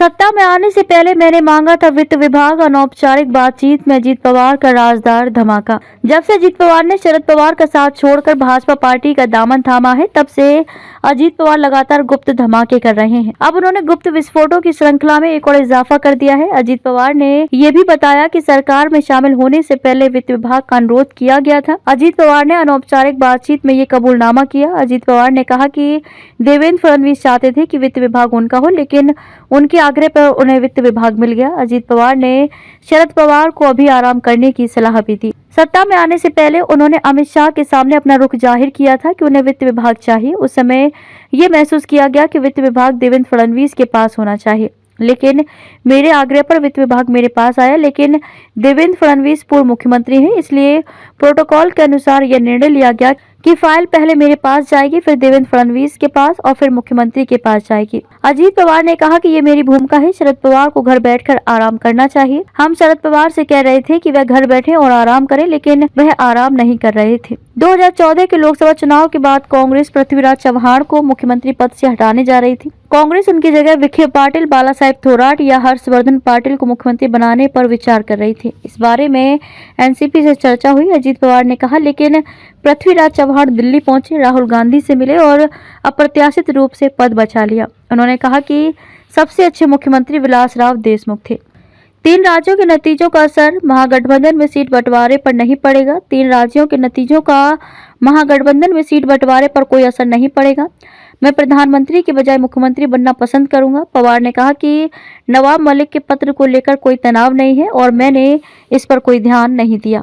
सत्ता में आने से पहले मैंने मांगा था वित्त विभाग। अनौपचारिक बातचीत में अजीत पवार का राजदार धमाका। जब से अजीत पवार ने शरद पवार का साथ छोड़कर भाजपा पार्टी का दामन थामा है, तब से अजीत पवार लगातार गुप्त धमाके कर रहे हैं। अब उन्होंने गुप्त विस्फोटों की श्रृंखला में एक और इजाफा कर दिया है। अजीत पवार ने ये भी बताया कि सरकार में शामिल होने से पहले वित्त विभाग का अनुरोध किया गया था। अजीत पवार ने अनौपचारिक बातचीत में ये कबूलनामा किया। अजीत पवार ने कहा कि देवेंद्र फडणवीस चाहते थे कि वित्त विभाग उनका हो, लेकिन उनके आग्रह पर उन्हें वित्त विभाग मिल गया। अजीत पवार ने शरद पवार को अभी आराम करने की सलाह भी दी। सत्ता में आने से पहले उन्होंने अमित शाह के सामने अपना रुख जाहिर किया था कि उन्हें वित्त विभाग चाहिए। उस समय ये महसूस किया गया कि वित्त विभाग देवेंद्र फडणवीस के पास होना चाहिए, लेकिन मेरे आग्रह पर वित्त विभाग मेरे पास आया। लेकिन देवेंद्र फडणवीस पूर्व मुख्यमंत्री हैं, इसलिए प्रोटोकॉल के अनुसार यह निर्णय लिया गया कि फाइल पहले मेरे पास जाएगी, फिर देवेंद्र फडणवीस के पास और फिर मुख्यमंत्री के पास जाएगी। अजीत पवार ने कहा कि ये मेरी भूमिका है। शरद पवार को घर बैठकर आराम करना चाहिए। हम शरद पवार से कह रहे थे कि वह घर बैठे और आराम करें, लेकिन वह आराम नहीं कर रहे थे। 2014 के लोकसभा चुनाव के बाद कांग्रेस पृथ्वीराज चव्हाण को मुख्यमंत्री पद से हटाने जा रही थी। कांग्रेस उनकी जगह विखे पाटिल, बाला साहेब थोराट या हर्षवर्धन पाटिल को मुख्यमंत्री बनाने पर विचार कर रही थी। इस बारे में एनसीपी से चर्चा हुई। अजीत पवार ने कहा, लेकिन पृथ्वीराज चव्हाण दिल्ली पहुंचे, राहुल गांधी से मिले और अप्रत्याशित रूप से पद बचा लिया। उन्होंने कहा कि सबसे अच्छे मुख्यमंत्री विलासराव देशमुख थे। 3 राज्यों के नतीजों का असर महागठबंधन में सीट बंटवारे पर नहीं पड़ेगा। 3 राज्यों के नतीजों का महागठबंधन में सीट बंटवारे पर कोई असर नहीं पड़ेगा। मैं प्रधानमंत्री के बजाय मुख्यमंत्री बनना पसंद करूंगा। पवार ने कहा कि नवाब मलिक के पत्र को लेकर कोई तनाव नहीं है और मैंने इस पर कोई ध्यान नहीं दिया।